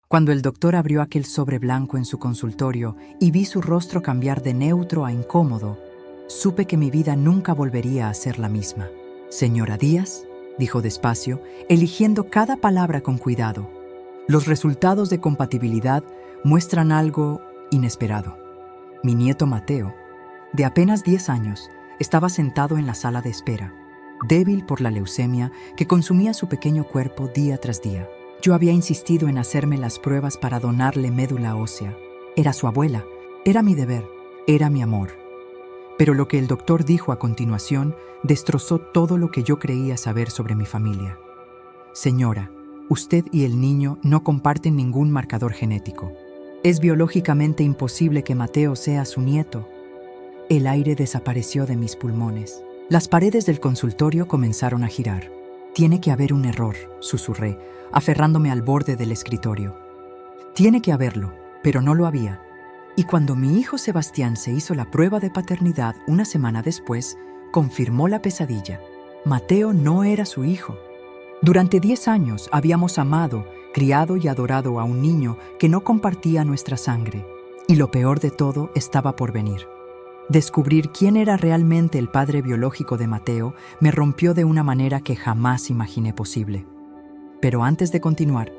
Cuando el doctor abrió aquel sobre blanco en su consultorio y vi su rostro cambiar de neutro a incómodo, supe que mi vida nunca volvería a ser la misma. «Señora Díaz», dijo despacio, eligiendo cada palabra con cuidado, «los resultados de compatibilidad muestran algo inesperado. Mi nieto Mateo, de apenas 10 años, estaba sentado en la sala de espera, débil por la leucemia que consumía su pequeño cuerpo día tras día. Yo había insistido en hacerme las pruebas para donarle médula ósea. Era su abuela, era mi deber, era mi amor. Pero lo que el doctor dijo a continuación destrozó todo lo que yo creía saber sobre mi familia. Señora, usted y el niño no comparten ningún marcador genético. Es biológicamente imposible que Mateo sea su nieto. El aire desapareció de mis pulmones. Las paredes del consultorio comenzaron a girar. Tiene que haber un error, susurré, aferrándome al borde del escritorio. Tiene que haberlo, pero no lo había. Y cuando mi hijo Sebastián se hizo la prueba de paternidad una semana después, confirmó la pesadilla. Mateo no era su hijo. Durante 10 años habíamos amado, criado y adorado a un niño que no compartía nuestra sangre. Y lo peor de todo estaba por venir. Descubrir quién era realmente el padre biológico de Mateo me rompió de una manera que jamás imaginé posible. Pero antes de continuar,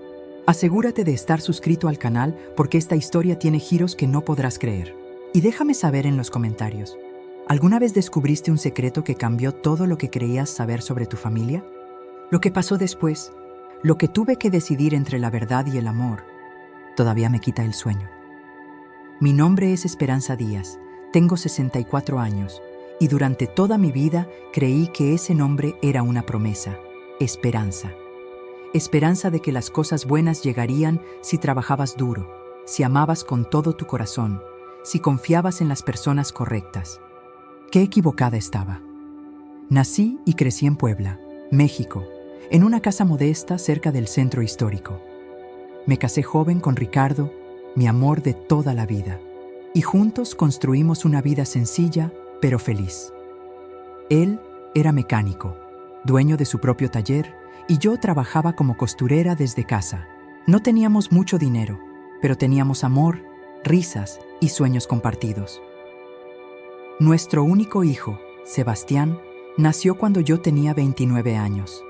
asegúrate de estar suscrito al canal porque esta historia tiene giros que no podrás creer. Y déjame saber en los comentarios, ¿alguna vez descubriste un secreto que cambió todo lo que creías saber sobre tu familia? Lo que pasó después, lo que tuve que decidir entre la verdad y el amor, todavía me quita el sueño. Mi nombre es Esperanza Díaz. Tengo 64 años y durante toda mi vida creí que ese nombre era una promesa, esperanza. Esperanza de que las cosas buenas llegarían si trabajabas duro, si amabas con todo tu corazón, si confiabas en las personas correctas. Qué equivocada estaba. Nací y crecí en Puebla, México, en una casa modesta cerca del centro histórico. Me casé joven con Ricardo, mi amor de toda la vida. Y juntos construimos una vida sencilla, pero feliz. Él era mecánico, dueño de su propio taller, y yo trabajaba como costurera desde casa. No teníamos mucho dinero, pero teníamos amor, risas y sueños compartidos. Nuestro único hijo, Sebastián, nació cuando yo tenía 29 años.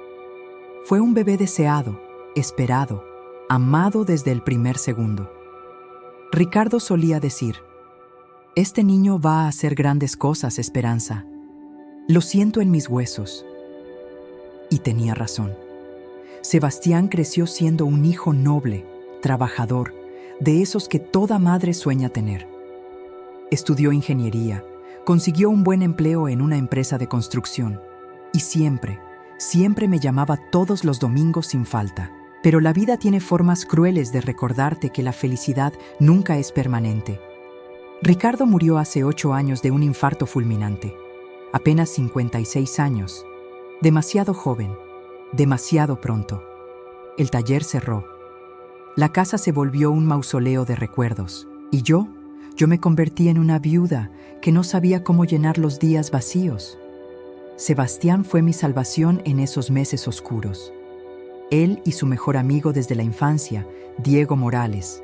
Fue un bebé deseado, esperado, amado desde el primer segundo. Ricardo solía decir: «Este niño va a hacer grandes cosas, Esperanza. Lo siento en mis huesos». Y tenía razón. Sebastián creció siendo un hijo noble, trabajador, de esos que toda madre sueña tener. Estudió ingeniería, consiguió un buen empleo en una empresa de construcción y siempre me llamaba todos los domingos sin falta. Pero la vida tiene formas crueles de recordarte que la felicidad nunca es permanente. Ricardo murió hace 8 años de un infarto fulminante, apenas 56 años, demasiado joven, demasiado pronto. El taller cerró. La casa se volvió un mausoleo de recuerdos, y yo me convertí en una viuda que no sabía cómo llenar los días vacíos. Sebastián fue mi salvación en esos meses oscuros. Él y su mejor amigo desde la infancia, Diego Morales.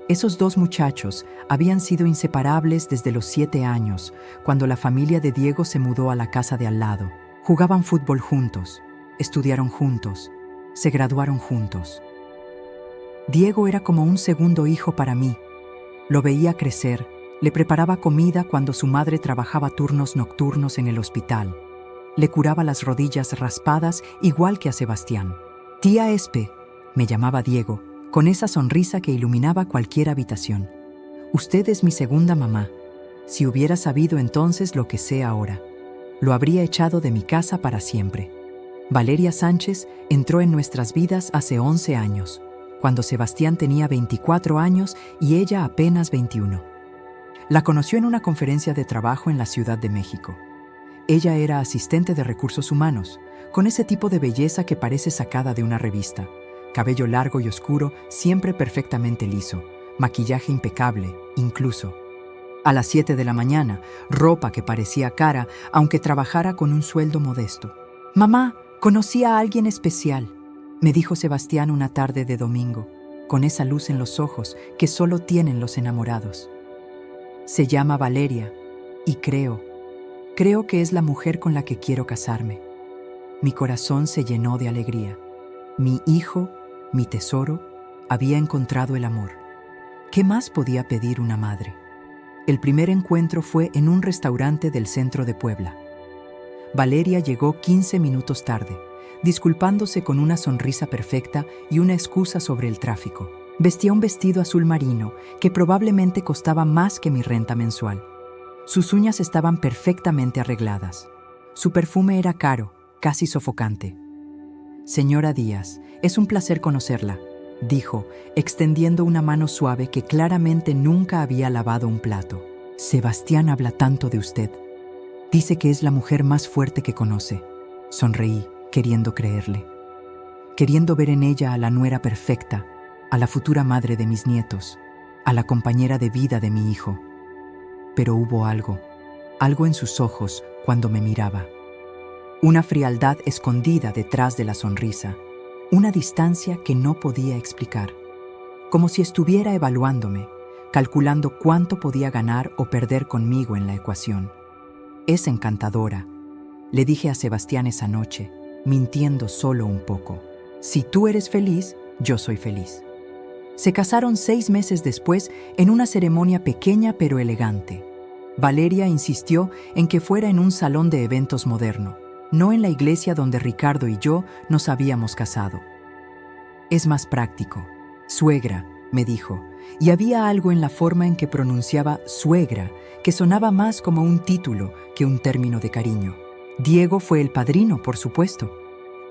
Esos 2 muchachos habían sido inseparables desde los 7 años, cuando la familia de Diego se mudó a la casa de al lado. Jugaban fútbol juntos, estudiaron juntos, se graduaron juntos. Diego era como un segundo hijo para mí. Lo veía crecer, le preparaba comida cuando su madre trabajaba turnos nocturnos en el hospital. Le curaba las rodillas raspadas igual que a Sebastián. «Tía Espe», me llamaba Diego, con esa sonrisa que iluminaba cualquier habitación. «Usted es mi segunda mamá. Si hubiera sabido entonces lo que sé ahora, lo habría echado de mi casa para siempre». Valeria Sánchez entró en nuestras vidas hace 11 años, cuando Sebastián tenía 24 años y ella apenas 21. La conoció en una conferencia de trabajo en la Ciudad de México. Ella era asistente de recursos humanos, con ese tipo de belleza que parece sacada de una revista. Cabello largo y oscuro, siempre perfectamente liso, maquillaje impecable, incluso. A las 7 de la mañana, ropa que parecía cara, aunque trabajara con un sueldo modesto. «Mamá, conocí a alguien especial», me dijo Sebastián una tarde de domingo. con esa luz en los ojos que solo tienen los enamorados. Se llama Valeria y creo que es la mujer con la que quiero casarme. Mi corazón se llenó de alegría. Mi hijo, mi tesoro, había encontrado el amor. ¿Qué más podía pedir una madre? El primer encuentro fue en un restaurante del centro de Puebla. Valeria llegó 15 minutos tarde, disculpándose con una sonrisa perfecta y una excusa sobre el tráfico. Vestía un vestido azul marino que probablemente costaba más que mi renta mensual. Sus uñas estaban perfectamente arregladas. Su perfume era caro, casi sofocante. «Señora Díaz, es un placer conocerla», dijo, extendiendo una mano suave que claramente nunca había lavado un plato. «Sebastián habla tanto de usted. Dice que es la mujer más fuerte que conoce». Sonreí, queriendo creerle. Queriendo ver en ella a la nuera perfecta, a la futura madre de mis nietos, a la compañera de vida de mi hijo. Pero hubo algo en sus ojos cuando me miraba. Una frialdad escondida detrás de la sonrisa, una distancia que no podía explicar, como si estuviera evaluándome, calculando cuánto podía ganar o perder conmigo en la ecuación. «Es encantadora», le dije a Sebastián esa noche, mintiendo solo un poco. «Si tú eres feliz, yo soy feliz». Se casaron 6 meses después en una ceremonia pequeña pero elegante. Valeria insistió en que fuera en un salón de eventos moderno, no en la iglesia donde Ricardo y yo nos habíamos casado. «Es más práctico. Suegra», me dijo, y había algo en la forma en que pronunciaba suegra que sonaba más como un título que un término de cariño. Diego fue el padrino, por supuesto.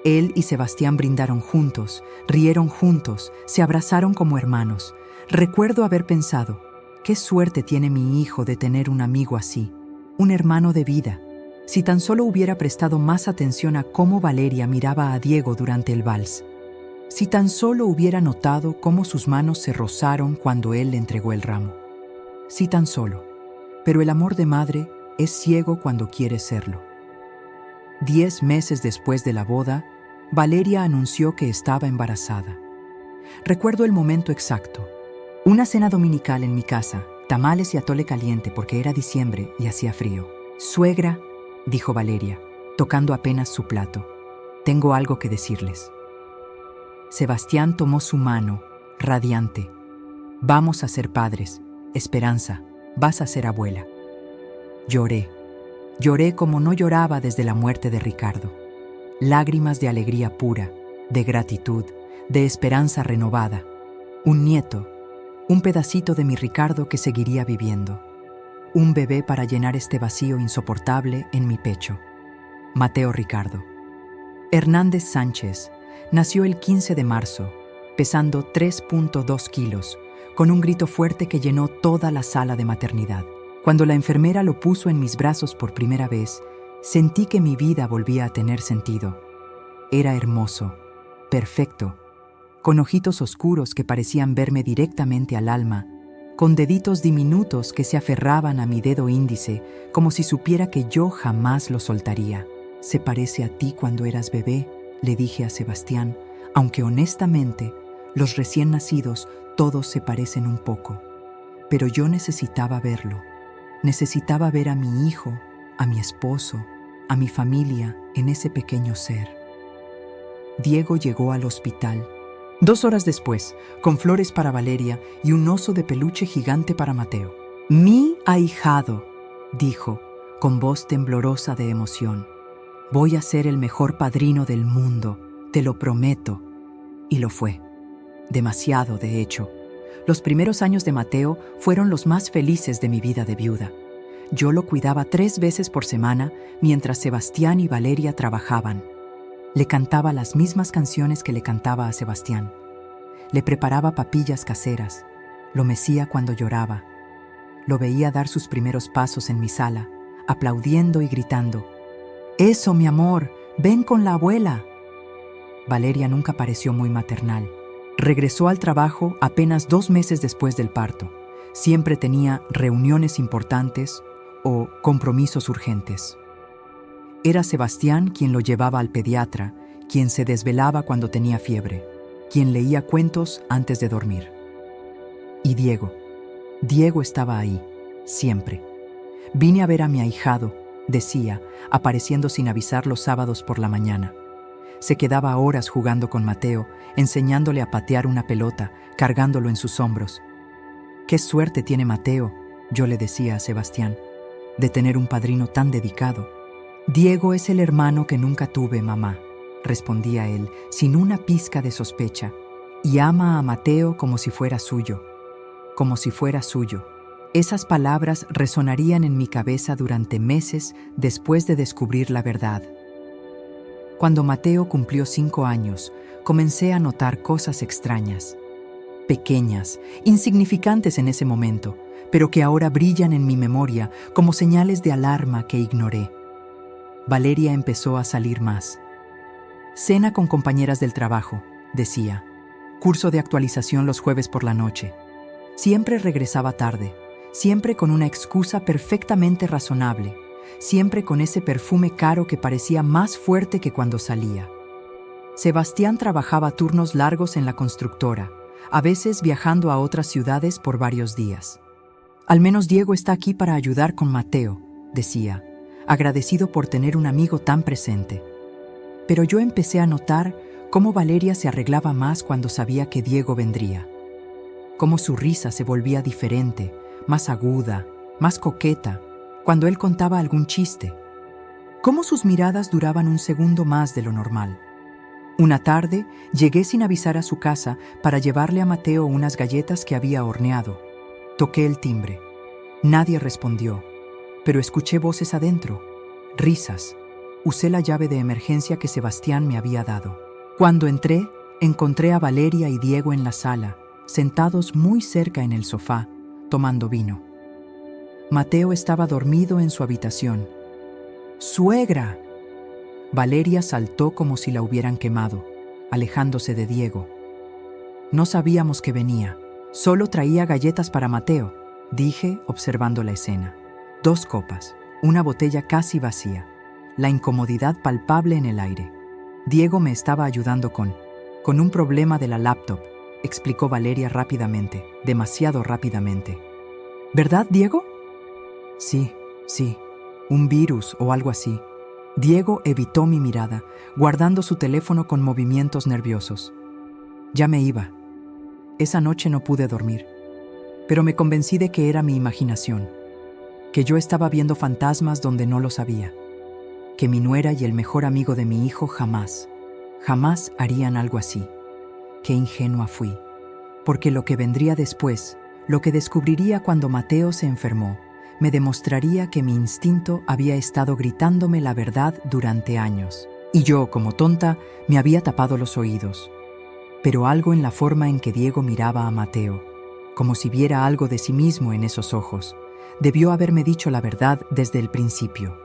Él y Sebastián brindaron juntos, rieron juntos, se abrazaron como hermanos. Recuerdo haber pensado, qué suerte tiene mi hijo de tener un amigo así, un hermano de vida. Si tan solo hubiera prestado más atención a cómo Valeria miraba a Diego durante el vals. Si tan solo hubiera notado cómo sus manos se rozaron cuando él le entregó el ramo. Si tan solo. Pero el amor de madre es ciego cuando quiere serlo. 10 meses después de la boda, Valeria anunció que estaba embarazada. Recuerdo el momento exacto. Una cena dominical en mi casa, tamales y atole caliente porque era diciembre y hacía frío. «Suegra», dijo Valeria, tocando apenas su plato, «tengo algo que decirles». Sebastián tomó su mano, radiante. «Vamos a ser padres. Esperanza, vas a ser abuela». Lloré. Lloré como no lloraba desde la muerte de Ricardo. Lágrimas de alegría pura, de gratitud, de esperanza renovada. Un nieto, un pedacito de mi Ricardo que seguiría viviendo. Un bebé para llenar este vacío insoportable en mi pecho. Mateo Ricardo. Hernández Sánchez nació el 15 de marzo, pesando 3.2 kilos, con un grito fuerte que llenó toda la sala de maternidad. Cuando la enfermera lo puso en mis brazos por primera vez, sentí que mi vida volvía a tener sentido. Era hermoso, perfecto, con ojitos oscuros que parecían verme directamente al alma, con deditos diminutos que se aferraban a mi dedo índice, como si supiera que yo jamás lo soltaría. «Se parece a ti cuando eras bebé», le dije a Sebastián, aunque honestamente, los recién nacidos todos se parecen un poco. Pero yo necesitaba verlo. Necesitaba ver a mi hijo, a mi esposo, a mi familia en ese pequeño ser. Diego llegó al hospital. 2 horas después, con flores para Valeria y un oso de peluche gigante para Mateo. «Mi ahijado», dijo, con voz temblorosa de emoción. «Voy a ser el mejor padrino del mundo, te lo prometo». Y lo fue. Demasiado, de hecho. Los primeros años de Mateo fueron los más felices de mi vida de viuda. Yo lo cuidaba 3 veces por semana mientras Sebastián y Valeria trabajaban. Le cantaba las mismas canciones que le cantaba a Sebastián. Le preparaba papillas caseras. Lo mecía cuando lloraba. Lo veía dar sus primeros pasos en mi sala, aplaudiendo y gritando. «¡Eso, mi amor! ¡Ven con la abuela!». Valeria nunca pareció muy maternal. Regresó al trabajo apenas 2 meses después del parto. Siempre tenía reuniones importantes o compromisos urgentes. Era Sebastián quien lo llevaba al pediatra, quien se desvelaba cuando tenía fiebre, quien leía cuentos antes de dormir. Y Diego estaba ahí, siempre. Vine a ver a mi ahijado, decía, apareciendo sin avisar los sábados por la mañana. Se quedaba horas jugando con Mateo, enseñándole a patear una pelota, cargándolo en sus hombros. «Qué suerte tiene Mateo», yo le decía a Sebastián, «de tener un padrino tan dedicado». «Diego es el hermano que nunca tuve, mamá», respondía él, sin una pizca de sospecha, «y ama a Mateo como si fuera suyo». Como si fuera suyo. Esas palabras resonarían en mi cabeza durante meses después de descubrir la verdad. Cuando Mateo cumplió 5 años, comencé a notar cosas extrañas. Pequeñas, insignificantes en ese momento, pero que ahora brillan en mi memoria como señales de alarma que ignoré. Valeria empezó a salir más. «Cena con compañeras del trabajo», decía. «Curso de actualización los jueves por la noche». Siempre regresaba tarde, siempre con una excusa perfectamente razonable, siempre con ese perfume caro que parecía más fuerte que cuando salía. Sebastián trabajaba turnos largos en la constructora, a veces viajando a otras ciudades por varios días. «Al menos Diego está aquí para ayudar con Mateo», decía, agradecido por tener un amigo tan presente. Pero yo empecé a notar cómo Valeria se arreglaba más cuando sabía que Diego vendría. Cómo su risa se volvía diferente, más aguda, más coqueta, cuando él contaba algún chiste. Cómo sus miradas duraban un segundo más de lo normal. Una tarde, llegué sin avisar a su casa para llevarle a Mateo unas galletas que había horneado. Toqué el timbre. Nadie respondió, pero escuché voces adentro, risas. Usé la llave de emergencia que Sebastián me había dado. Cuando entré, encontré a Valeria y Diego en la sala, sentados muy cerca en el sofá, tomando vino. Mateo estaba dormido en su habitación. ¡Suegra! Valeria saltó como si la hubieran quemado, alejándose de Diego. No sabíamos que venía. Solo traía galletas para Mateo, dije, observando la escena. 2 copas, una botella casi vacía, la incomodidad palpable en el aire. Diego me estaba ayudando con un problema de la laptop, explicó Valeria rápidamente, demasiado rápidamente. ¿Verdad, Diego? Sí, un virus o algo así. Diego evitó mi mirada, guardando su teléfono con movimientos nerviosos. Ya me iba. Esa noche no pude dormir, pero me convencí de que era mi imaginación, que yo estaba viendo fantasmas donde no lo sabía, que mi nuera y el mejor amigo de mi hijo jamás harían algo así. Qué ingenua fui, porque lo que vendría después, lo que descubriría cuando Mateo se enfermó, me demostraría que mi instinto había estado gritándome la verdad durante años. Y yo, como tonta, me había tapado los oídos. Pero algo en la forma en que Diego miraba a Mateo, como si viera algo de sí mismo en esos ojos, debió haberme dicho la verdad desde el principio.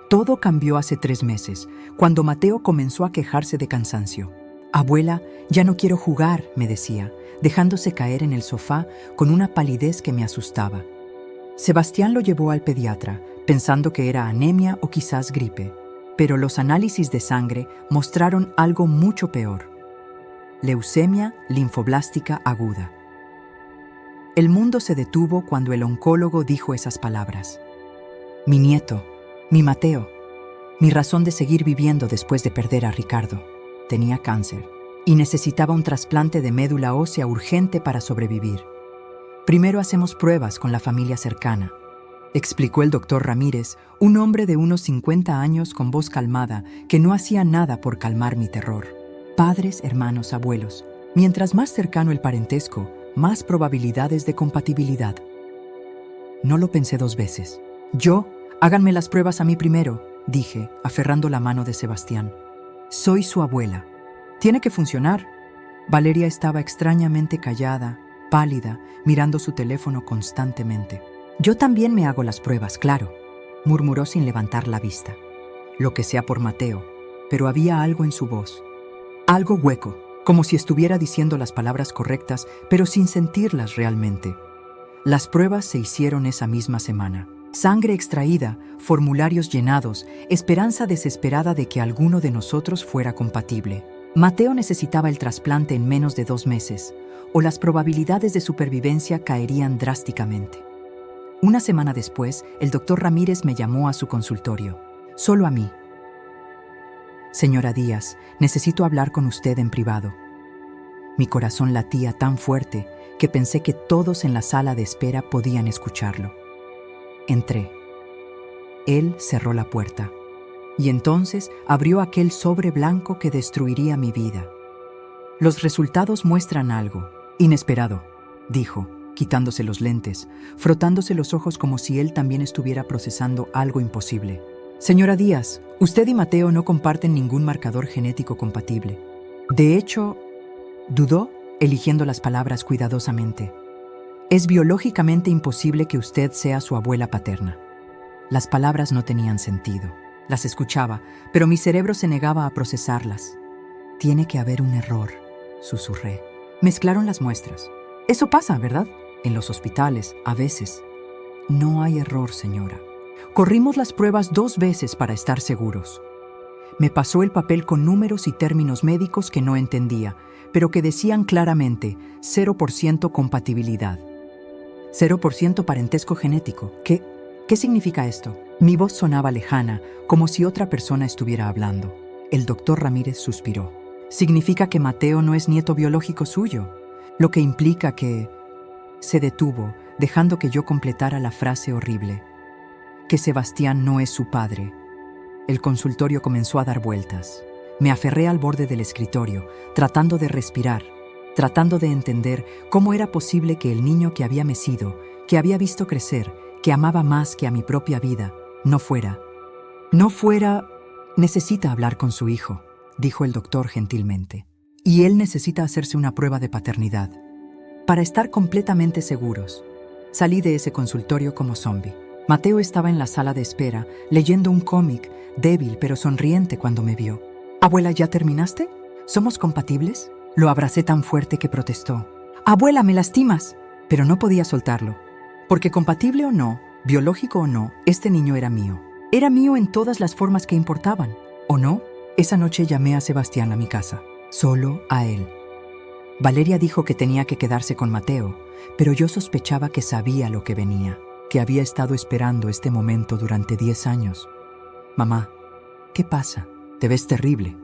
Todo cambió hace 3 meses, cuando Mateo comenzó a quejarse de cansancio. «Abuela, ya no quiero jugar», me decía, dejándose caer en el sofá con una palidez que me asustaba. Sebastián lo llevó al pediatra, pensando que era anemia o quizás gripe, pero los análisis de sangre mostraron algo mucho peor: leucemia linfoblástica aguda. El mundo se detuvo cuando el oncólogo dijo esas palabras. Mi nieto, mi Mateo, mi razón de seguir viviendo después de perder a Ricardo. Tenía cáncer y necesitaba un trasplante de médula ósea urgente para sobrevivir. Primero hacemos pruebas con la familia cercana, explicó el doctor Ramírez, un hombre de unos 50 años con voz calmada que no hacía nada por calmar mi terror. Padres, hermanos, abuelos. Mientras más cercano el parentesco, más probabilidades de compatibilidad. No lo pensé 2 veces. Háganme las pruebas a mí primero, dije, aferrando la mano de Sebastián. Soy su abuela. Tiene que funcionar. Valeria estaba extrañamente callada, pálida, mirando su teléfono constantemente. Yo también me hago las pruebas, claro, murmuró sin levantar la vista. Lo que sea por Mateo, pero había algo en su voz. Algo hueco, como si estuviera diciendo las palabras correctas, pero sin sentirlas realmente. Las pruebas se hicieron esa misma semana. Sangre extraída, formularios llenados, esperanza desesperada de que alguno de nosotros fuera compatible. Mateo necesitaba el trasplante en menos de 2 meses, o las probabilidades de supervivencia caerían drásticamente. Una semana después, el doctor Ramírez me llamó a su consultorio, solo a mí. Señora Díaz, necesito hablar con usted en privado. Mi corazón latía tan fuerte que pensé que todos en la sala de espera podían escucharlo. Entré. Él cerró la puerta y entonces abrió aquel sobre blanco que destruiría mi vida. Los resultados muestran algo inesperado, dijo, quitándose los lentes, frotándose los ojos como si él también estuviera procesando algo imposible. Señora Díaz, usted y Mateo no comparten ningún marcador genético compatible. De hecho, dudó, eligiendo las palabras cuidadosamente. Es biológicamente imposible que usted sea su abuela paterna. Las palabras no tenían sentido. Las escuchaba, pero mi cerebro se negaba a procesarlas. Tiene que haber un error, susurré. Mezclaron las muestras. Eso pasa, ¿verdad? En los hospitales, a veces. No hay error, señora. Corrimos las pruebas 2 veces para estar seguros. Me pasó el papel con números y términos médicos que no entendía, pero que decían claramente 0% compatibilidad. 0% parentesco genético. ¿Qué significa esto? Mi voz sonaba lejana, como si otra persona estuviera hablando. El doctor Ramírez suspiró. Significa que Mateo no es nieto biológico suyo, lo que implica que... Se detuvo, dejando que yo completara la frase horrible. Que Sebastián no es su padre. El consultorio comenzó a dar vueltas. Me aferré al borde del escritorio, tratando de respirar, tratando de entender cómo era posible que el niño que había mecido, que había visto crecer, que amaba más que a mi propia vida, no fuera. Necesita hablar con su hijo, dijo el doctor gentilmente. Y él necesita hacerse una prueba de paternidad. Para estar completamente seguros. Salí de ese consultorio como zombie. Mateo estaba en la sala de espera, leyendo un cómic, débil pero sonriente cuando me vio. «Abuela, ¿ya terminaste? ¿Somos compatibles?» Lo abracé tan fuerte que protestó. «Abuela, me lastimas». Pero no podía soltarlo. Porque compatible o no, biológico o no, este niño era mío. Era mío en todas las formas que importaban. ¿O no? Esa noche llamé a Sebastián a mi casa. Solo a él. Valeria dijo que tenía que quedarse con Mateo, pero yo sospechaba que sabía lo que venía, que había estado esperando este momento durante 10 años. «Mamá, ¿qué pasa? Te ves terrible»,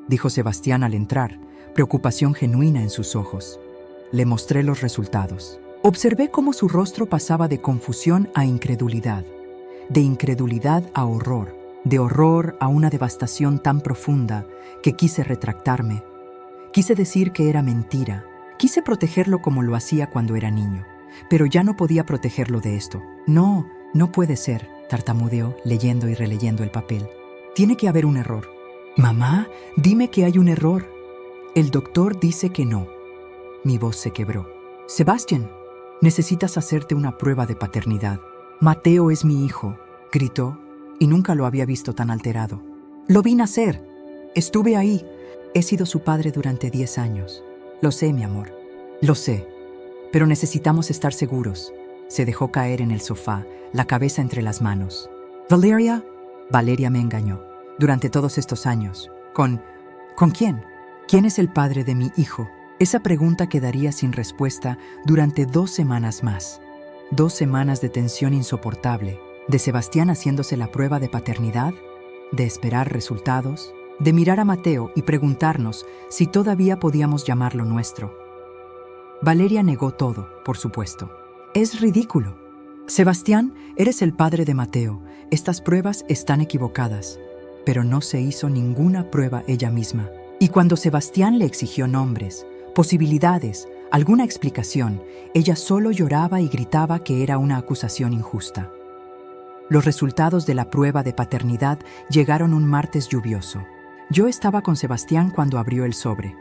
dijo Sebastián al entrar, preocupación genuina en sus ojos. Le mostré los resultados. Observé cómo su rostro pasaba de confusión a incredulidad, de incredulidad a horror, de horror a una devastación tan profunda que quise retractarme. Quise decir que era mentira. Quise protegerlo como lo hacía cuando era niño, pero ya no podía protegerlo de esto. No puede ser, tartamudeó, leyendo y releyendo el papel. Tiene que haber un error. Mamá, dime que hay un error. El doctor dice que no. Mi voz se quebró. Sebastián, necesitas hacerte una prueba de paternidad. Mateo es mi hijo, gritó, y nunca lo había visto tan alterado. Lo vi nacer. Estuve ahí. He sido su padre durante 10 años. Lo sé, mi amor. Lo sé. Pero necesitamos estar seguros. Se dejó caer en el sofá, la cabeza entre las manos. Valeria. Valeria me engañó. Durante todos estos años. ¿Con quién? ¿Quién es el padre de mi hijo? Esa pregunta quedaría sin respuesta durante 2 semanas más. 2 semanas de tensión insoportable. De Sebastián haciéndose la prueba de paternidad, de esperar resultados, de mirar a Mateo y preguntarnos si todavía podíamos llamarlo nuestro. Valeria negó todo, por supuesto. Es ridículo. Sebastián, eres el padre de Mateo. Estas pruebas están equivocadas. Pero no se hizo ninguna prueba ella misma. Y cuando Sebastián le exigió nombres, posibilidades, alguna explicación, ella solo lloraba y gritaba que era una acusación injusta. Los resultados de la prueba de paternidad llegaron un martes lluvioso. Yo estaba con Sebastián cuando abrió el sobre.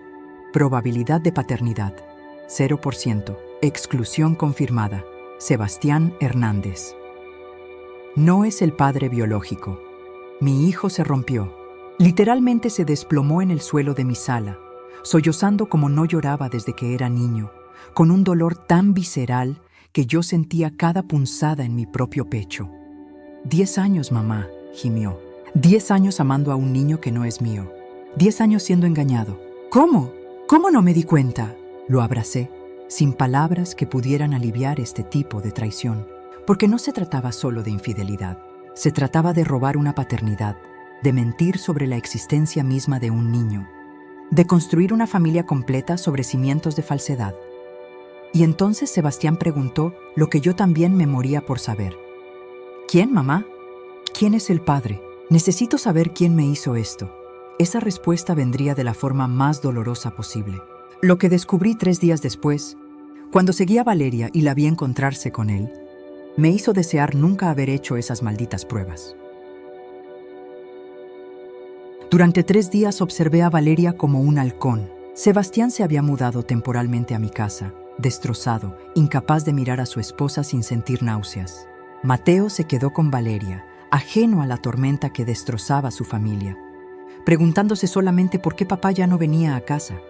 Probabilidad de paternidad, 0%. Exclusión confirmada. Sebastián Hernández. No es el padre biológico. Mi hijo se rompió. Literalmente se desplomó en el suelo de mi sala, sollozando como no lloraba desde que era niño, con un dolor tan visceral que yo sentía cada punzada en mi propio pecho. 10 años, mamá, gimió. 10 años amando a un niño que no es mío. 10 años siendo engañado. ¿Cómo? ¿Cómo no me di cuenta? Lo abracé, sin palabras que pudieran aliviar este tipo de traición, porque no se trataba solo de infidelidad. Se trataba de robar una paternidad, de mentir sobre la existencia misma de un niño, de construir una familia completa sobre cimientos de falsedad. Y entonces Sebastián preguntó lo que yo también me moría por saber. ¿Quién, mamá? ¿Quién es el padre? Necesito saber quién me hizo esto. Esa respuesta vendría de la forma más dolorosa posible. Lo que descubrí 3 días después, cuando seguí a Valeria y la vi encontrarse con él, me hizo desear nunca haber hecho esas malditas pruebas. Durante 3 días observé a Valeria como un halcón. Sebastián se había mudado temporalmente a mi casa, destrozado, incapaz de mirar a su esposa sin sentir náuseas. Mateo se quedó con Valeria, ajeno a la tormenta que destrozaba a su familia, preguntándose solamente por qué papá ya no venía a casa.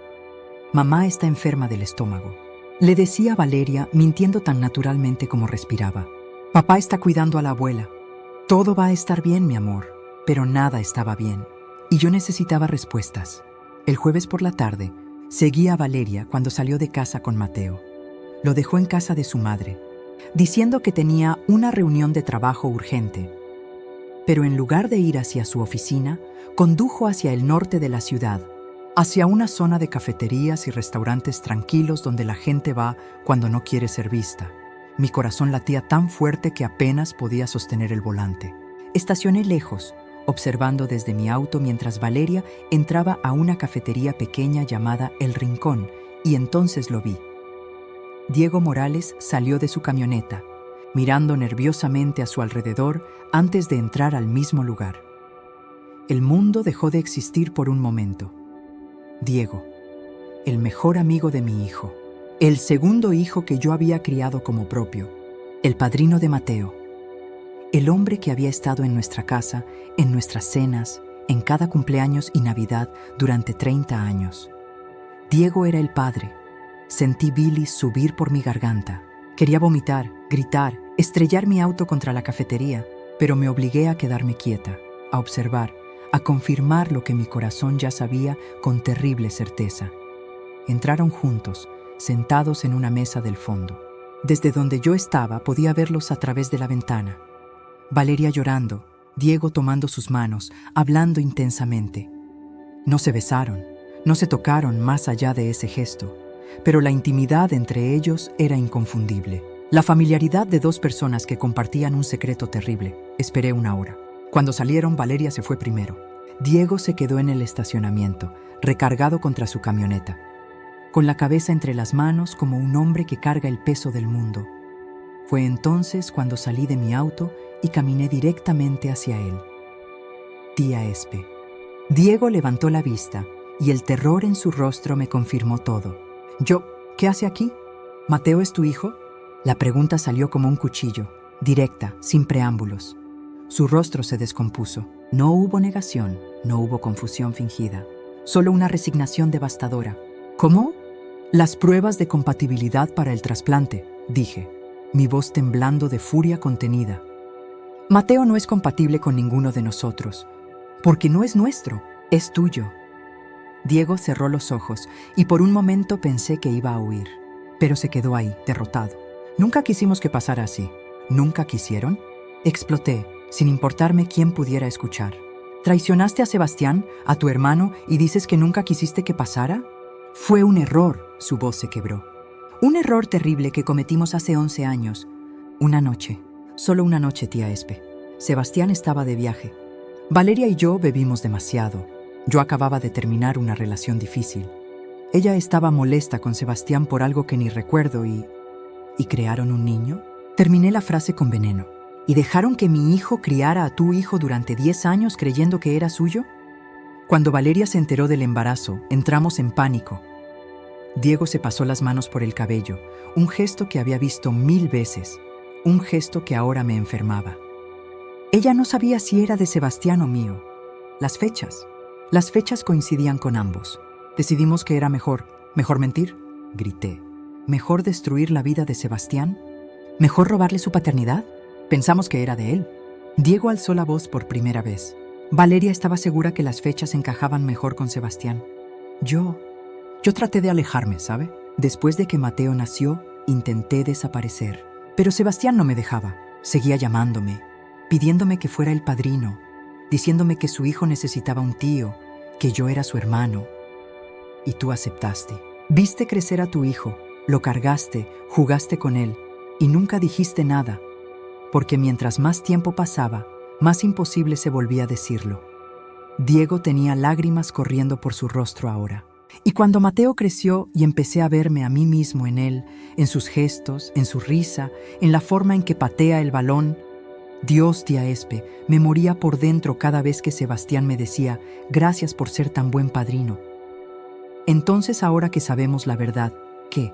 Mamá está enferma del estómago, le decía a Valeria, mintiendo tan naturalmente como respiraba. Papá está cuidando a la abuela. Todo va a estar bien, mi amor. Pero nada estaba bien, y yo necesitaba respuestas. El jueves por la tarde, seguí a Valeria cuando salió de casa con Mateo. Lo dejó en casa de su madre, diciendo que tenía una reunión de trabajo urgente. Pero en lugar de ir hacia su oficina, condujo hacia el norte de la ciudad, hacia una zona de cafeterías y restaurantes tranquilos donde la gente va cuando no quiere ser vista. Mi corazón latía tan fuerte que apenas podía sostener el volante. Estacioné lejos, observando desde mi auto mientras Valeria entraba a una cafetería pequeña llamada El Rincón, y entonces lo vi. Diego Morales salió de su camioneta, mirando nerviosamente a su alrededor antes de entrar al mismo lugar. El mundo dejó de existir por un momento. Diego, el mejor amigo de mi hijo, el segundo hijo que yo había criado como propio, el padrino de Mateo, el hombre que había estado en nuestra casa, en nuestras cenas, en cada cumpleaños y Navidad durante 30 años. Diego era el padre. Sentí bilis subir por mi garganta. Quería vomitar, gritar, estrellar mi auto contra la cafetería, pero me obligué a quedarme quieta, a observar, a confirmar lo que mi corazón ya sabía con terrible certeza. Entraron juntos, sentados en una mesa del fondo. Desde donde yo estaba podía verlos a través de la ventana. Valeria llorando, Diego tomando sus manos, hablando intensamente. No se besaron, no se tocaron más allá de ese gesto, pero la intimidad entre ellos era inconfundible. La familiaridad de 2 personas que compartían un secreto terrible. Esperé 1 hora. Cuando salieron, Valeria se fue primero. Diego se quedó en el estacionamiento, recargado contra su camioneta, con la cabeza entre las manos como un hombre que carga el peso del mundo. Fue entonces cuando salí de mi auto y caminé directamente hacia él. Tía Espe. Diego levantó la vista y el terror en su rostro me confirmó todo. ¿Qué hace aquí? ¿Mateo es tu hijo? La pregunta salió como un cuchillo, directa, sin preámbulos. Su rostro se descompuso. No hubo negación, no hubo confusión fingida, solo una resignación devastadora. ¿Cómo? Las pruebas de compatibilidad para el trasplante, dije, mi voz temblando de furia contenida. Mateo no es compatible con ninguno de nosotros, porque no es nuestro, es tuyo. Diego cerró los ojos y por un momento pensé que iba a huir, pero se quedó ahí, derrotado. Nunca quisimos que pasara así. ¿Nunca quisieron? Exploté, sin importarme quién pudiera escuchar. ¿Traicionaste a Sebastián, a tu hermano, y dices que nunca quisiste que pasara? Fue un error, su voz se quebró. Un error terrible que cometimos hace 11 años. Una noche, solo una noche, tía Espe. Sebastián estaba de viaje. Valeria y yo bebimos demasiado. Yo acababa de terminar una relación difícil. Ella estaba molesta con Sebastián por algo que ni recuerdo ¿Y crearon un niño? Terminé la frase con veneno. ¿Y dejaron que mi hijo criara a tu hijo durante 10 años creyendo que era suyo? Cuando Valeria se enteró del embarazo, entramos en pánico. Diego se pasó las manos por el cabello, un gesto que había visto 1000 veces, un gesto que ahora me enfermaba. Ella no sabía si era de Sebastián o mío. Las fechas coincidían con ambos. Decidimos que era mejor mentir, grité. ¿Mejor destruir la vida de Sebastián? ¿Mejor robarle su paternidad? Pensamos que era de él. Diego alzó la voz por primera vez. Valeria estaba segura que las fechas encajaban mejor con Sebastián. Yo traté de alejarme, ¿sabe? Después de que Mateo nació, intenté desaparecer. Pero Sebastián no me dejaba. Seguía llamándome, pidiéndome que fuera el padrino, diciéndome que su hijo necesitaba un tío, que yo era su hermano. Y tú aceptaste. Viste crecer a tu hijo, lo cargaste, jugaste con él, y nunca dijiste nada, porque mientras más tiempo pasaba, más imposible se volvía decirlo. Diego tenía lágrimas corriendo por su rostro ahora. Y cuando Mateo creció y empecé a verme a mí mismo en él, en sus gestos, en su risa, en la forma en que patea el balón, Dios, tía Espe, me moría por dentro cada vez que Sebastián me decía, gracias por ser tan buen padrino. Entonces, ahora que sabemos la verdad, ¿qué?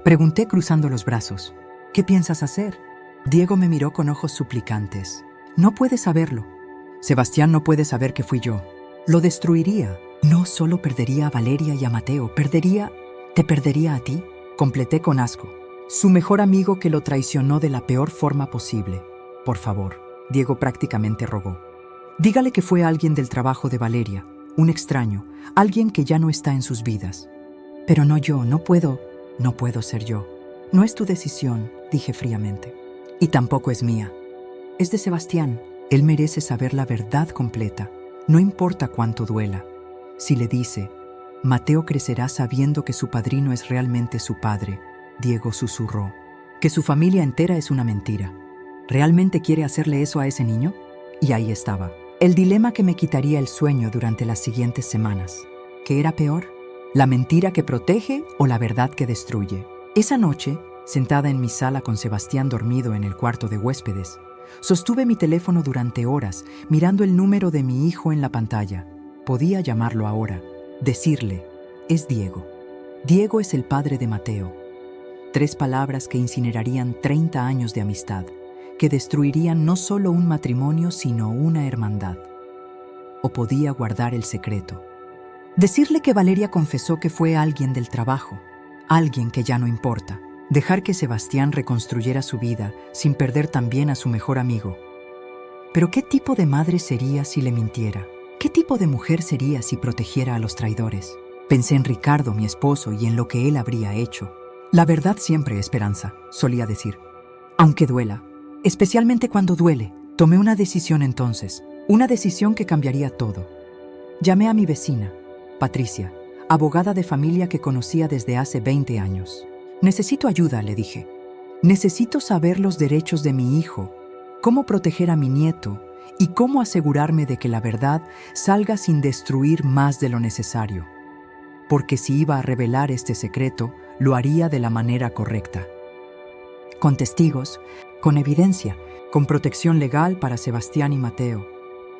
Pregunté cruzando los brazos. ¿Qué piensas hacer? Diego me miró con ojos suplicantes. No puedes saberlo. Sebastián no puede saber que fui yo. Lo destruiría. No solo perdería a Valeria y a Mateo, te perdería a ti. Completé con asco. Su mejor amigo que lo traicionó de la peor forma posible. Por favor, Diego prácticamente rogó. Dígale que fue alguien del trabajo de Valeria, un extraño, alguien que ya no está en sus vidas. Pero no yo, no puedo ser yo. No es tu decisión, dije fríamente. Y tampoco es mía. Es de Sebastián. Él merece saber la verdad completa, no importa cuánto duela. Si le dice, Mateo crecerá sabiendo que su padrino es realmente su padre, Diego susurró, que su familia entera es una mentira. ¿Realmente quiere hacerle eso a ese niño? Y ahí estaba, el dilema que me quitaría el sueño durante las siguientes semanas. ¿Qué era peor? ¿La mentira que protege o la verdad que destruye? Esa noche, sentada en mi sala con Sebastián dormido en el cuarto de huéspedes, sostuve mi teléfono durante horas, mirando el número de mi hijo en la pantalla. Podía llamarlo ahora, decirle, es Diego. Diego es el padre de Mateo. 3 palabras que incinerarían 30 años de amistad, que destruirían no solo un matrimonio, sino una hermandad. O podía guardar el secreto. Decirle que Valeria confesó que fue alguien del trabajo, alguien que ya no importa. Dejar que Sebastián reconstruyera su vida sin perder también a su mejor amigo. Pero ¿qué tipo de madre sería si le mintiera? ¿Qué tipo de mujer sería si protegiera a los traidores? Pensé en Ricardo, mi esposo, y en lo que él habría hecho. La verdad siempre esperanza, solía decir. Aunque duela, especialmente cuando duele, tomé una decisión entonces, una decisión que cambiaría todo. Llamé a mi vecina, Patricia, abogada de familia que conocía desde hace 20 años. Necesito ayuda, le dije. Necesito saber los derechos de mi hijo, cómo proteger a mi nieto y cómo asegurarme de que la verdad salga sin destruir más de lo necesario. Porque si iba a revelar este secreto, lo haría de la manera correcta. Con testigos, con evidencia, con protección legal para Sebastián y Mateo,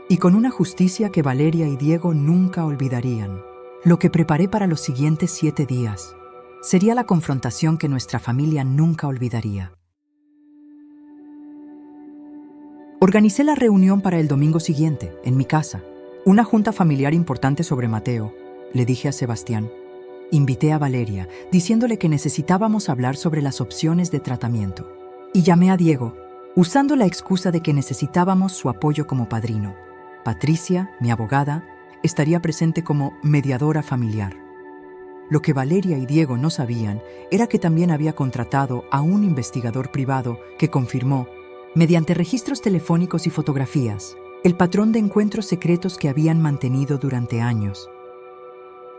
y con una justicia que Valeria y Diego nunca olvidarían. Lo que preparé para los siguientes 7 días. Sería la confrontación que nuestra familia nunca olvidaría. Organicé la reunión para el domingo siguiente, en mi casa. Una junta familiar importante sobre Mateo, le dije a Sebastián. Invité a Valeria, diciéndole que necesitábamos hablar sobre las opciones de tratamiento. Y llamé a Diego, usando la excusa de que necesitábamos su apoyo como padrino. Patricia, mi abogada, estaría presente como mediadora familiar. Lo que Valeria y Diego no sabían era que también había contratado a un investigador privado que confirmó, mediante registros telefónicos y fotografías, el patrón de encuentros secretos que habían mantenido durante años.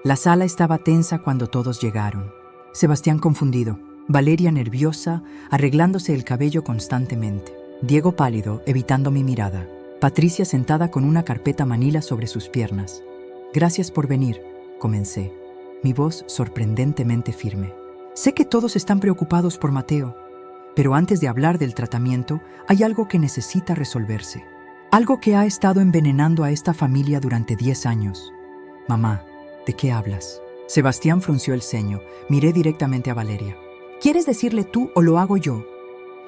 La sala estaba tensa cuando todos llegaron. Sebastián confundido, Valeria nerviosa, arreglándose el cabello constantemente, Diego pálido, evitando mi mirada, Patricia sentada con una carpeta manila sobre sus piernas. Gracias por venir, comencé. Mi voz sorprendentemente firme. Sé que todos están preocupados por Mateo, pero antes de hablar del tratamiento, hay algo que necesita resolverse. Algo que ha estado envenenando a esta familia durante 10 años. Mamá, ¿de qué hablas? Sebastián frunció el ceño. Miré directamente a Valeria. ¿Quieres decirle tú o lo hago yo?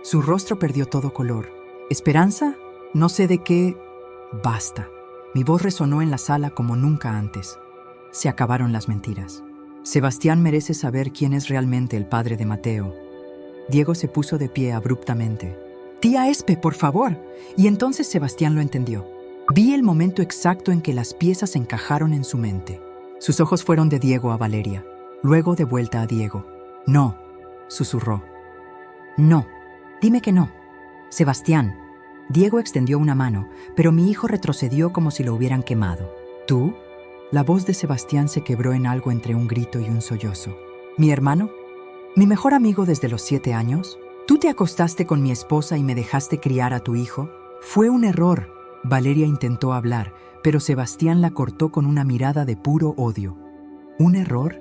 Su rostro perdió todo color. ¿Esperanza? No sé de qué. Basta. Mi voz resonó en la sala como nunca antes. Se acabaron las mentiras. Sebastián merece saber quién es realmente el padre de Mateo. Diego se puso de pie abruptamente. Tía Espe, por favor. Y entonces Sebastián lo entendió. Vi el momento exacto en que las piezas encajaron en su mente. Sus ojos fueron de Diego a Valeria. Luego de vuelta a Diego. No, susurró. No, dime que no. Sebastián. Diego extendió una mano, pero mi hijo retrocedió como si lo hubieran quemado. ¿Tú? La voz de Sebastián se quebró en algo entre un grito y un sollozo. ¿Mi hermano? ¿Mi mejor amigo desde los 7 años? ¿Tú te acostaste con mi esposa y me dejaste criar a tu hijo? Fue un error. Valeria intentó hablar, pero Sebastián la cortó con una mirada de puro odio. ¿Un error?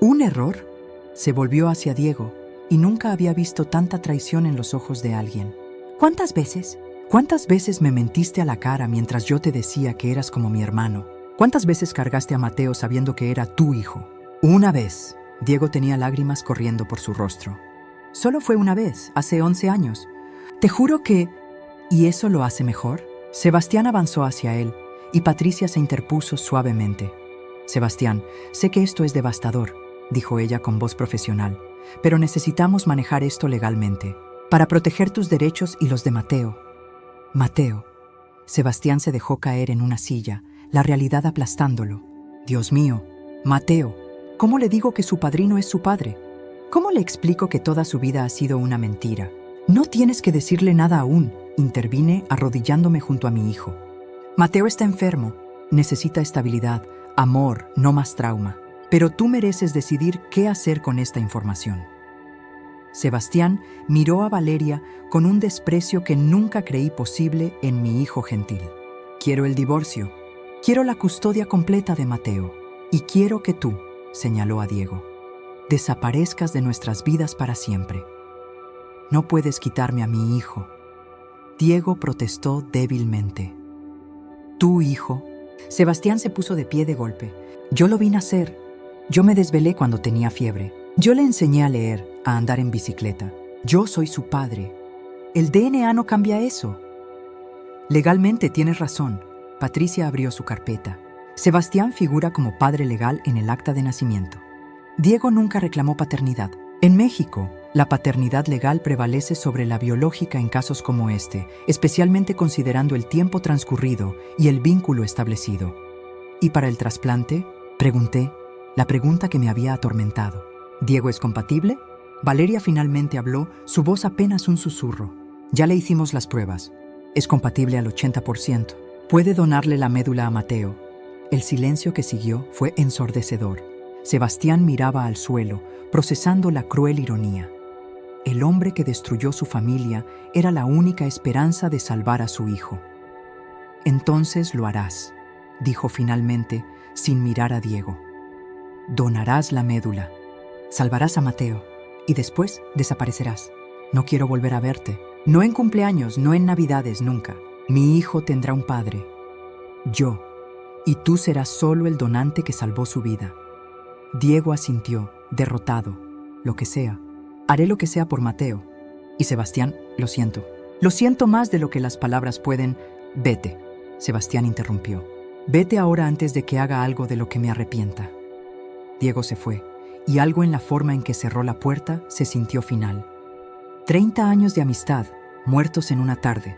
¿Un error? Se volvió hacia Diego, y nunca había visto tanta traición en los ojos de alguien. ¿Cuántas veces? ¿Cuántas veces me mentiste a la cara mientras yo te decía que eras como mi hermano? ¿Cuántas veces cargaste a Mateo sabiendo que era tu hijo? Una vez. Diego tenía lágrimas corriendo por su rostro. Solo fue una vez, hace 11 años. Te juro que... ¿Y eso lo hace mejor? Sebastián avanzó hacia él, y Patricia se interpuso suavemente. Sebastián, sé que esto es devastador, dijo ella con voz profesional, pero necesitamos manejar esto legalmente, para proteger tus derechos y los de Mateo. Mateo. Sebastián se dejó caer en una silla, la realidad aplastándolo. Dios mío, Mateo, ¿cómo le digo que su padrino es su padre? ¿Cómo le explico que toda su vida ha sido una mentira? No tienes que decirle nada aún, intervine arrodillándome junto a mi hijo. Mateo está enfermo, necesita estabilidad, amor, no más trauma. Pero tú mereces decidir qué hacer con esta información. Sebastián miró a Valeria con un desprecio que nunca creí posible en mi hijo gentil. Quiero el divorcio. Quiero la custodia completa de Mateo. Y quiero que tú, señaló a Diego, desaparezcas de nuestras vidas para siempre. No puedes quitarme a mi hijo. Diego protestó débilmente. ¿Tu hijo? Sebastián se puso de pie de golpe. Yo lo vi nacer. Yo me desvelé cuando tenía fiebre. Yo le enseñé a leer, a andar en bicicleta. Yo soy su padre. El DNA no cambia eso. Legalmente tienes razón. Patricia abrió su carpeta. Sebastián figura como padre legal en el acta de nacimiento. Diego nunca reclamó paternidad. En México, la paternidad legal prevalece sobre la biológica en casos como este, especialmente considerando el tiempo transcurrido y el vínculo establecido. ¿Y para el trasplante? Pregunté, la pregunta que me había atormentado. ¿Diego es compatible? Valeria finalmente habló, su voz apenas un susurro. Ya le hicimos las pruebas. Es compatible al 80%. Puede donarle la médula a Mateo. El silencio que siguió fue ensordecedor. Sebastián miraba al suelo, procesando la cruel ironía. El hombre que destruyó su familia era la única esperanza de salvar a su hijo. Entonces lo harás, dijo finalmente, sin mirar a Diego. Donarás la médula, salvarás a Mateo y después desaparecerás. No quiero volver a verte. No en cumpleaños, no en Navidades, nunca. Mi hijo tendrá un padre. Yo. Y tú serás solo el donante que salvó su vida. Diego asintió, derrotado. Lo que sea. Haré lo que sea por Mateo. Y Sebastián, lo siento. Lo siento más de lo que las palabras pueden... Vete. Sebastián interrumpió. Vete ahora antes de que haga algo de lo que me arrepienta. Diego se fue, y algo en la forma en que cerró la puerta se sintió final. 30 años de amistad, muertos en una tarde.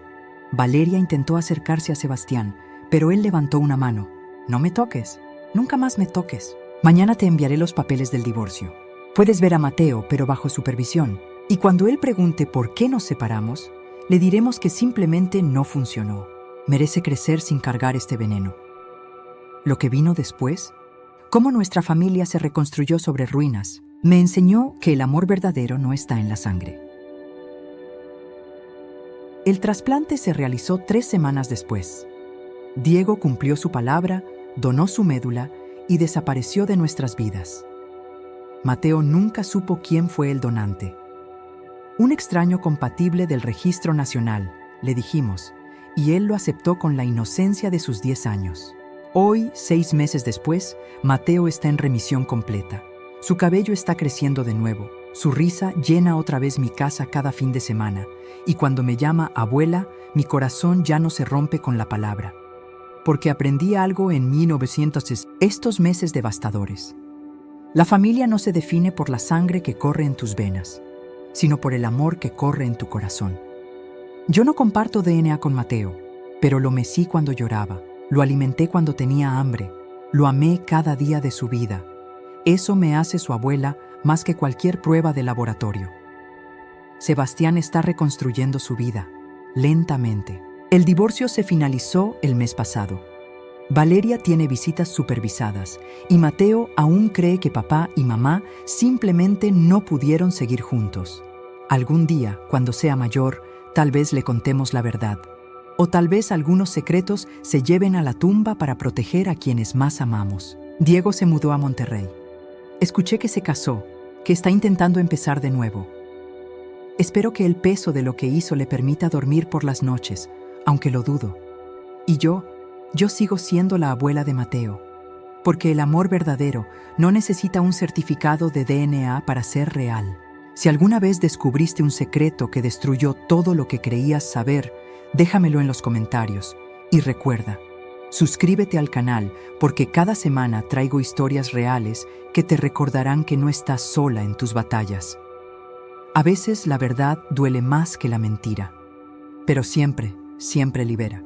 Valeria intentó acercarse a Sebastián, pero él levantó una mano. No me toques, nunca más me toques. Mañana te enviaré los papeles del divorcio. Puedes ver a Mateo, pero bajo supervisión. Y cuando él pregunte por qué nos separamos, le diremos que simplemente no funcionó. Merece crecer sin cargar este veneno. Lo que vino después, cómo nuestra familia se reconstruyó sobre ruinas, me enseñó que el amor verdadero no está en la sangre. El trasplante se realizó 3 semanas después. Diego cumplió su palabra, donó su médula y desapareció de nuestras vidas. Mateo nunca supo quién fue el donante. Un extraño compatible del Registro Nacional, le dijimos, y él lo aceptó con la inocencia de sus 10 años. Hoy, 6 meses después, Mateo está en remisión completa. Su cabello está creciendo de nuevo. Su risa llena otra vez mi casa cada fin de semana. Y cuando me llama abuela, mi corazón ya no se rompe con la palabra. Porque aprendí algo en 1960, estos meses devastadores. La familia no se define por la sangre que corre en tus venas, sino por el amor que corre en tu corazón. Yo no comparto DNA con Mateo, pero lo mecí cuando lloraba. Lo alimenté cuando tenía hambre. Lo amé cada día de su vida. Eso me hace su abuela más que cualquier prueba de laboratorio. Sebastián está reconstruyendo su vida, lentamente. El divorcio se finalizó el mes pasado. Valeria tiene visitas supervisadas y Mateo aún cree que papá y mamá simplemente no pudieron seguir juntos. Algún día, cuando sea mayor, tal vez le contemos la verdad. O tal vez algunos secretos se lleven a la tumba para proteger a quienes más amamos. Diego se mudó a Monterrey. Escuché que se casó, que está intentando empezar de nuevo. Espero que el peso de lo que hizo le permita dormir por las noches, aunque lo dudo. Y yo sigo siendo la abuela de Mateo, porque el amor verdadero no necesita un certificado de DNA para ser real. Si alguna vez descubriste un secreto que destruyó todo lo que creías saber, déjamelo en los comentarios. Y recuerda, suscríbete al canal porque cada semana traigo historias reales que te recordarán que no estás sola en tus batallas. A veces la verdad duele más que la mentira, pero siempre, siempre libera.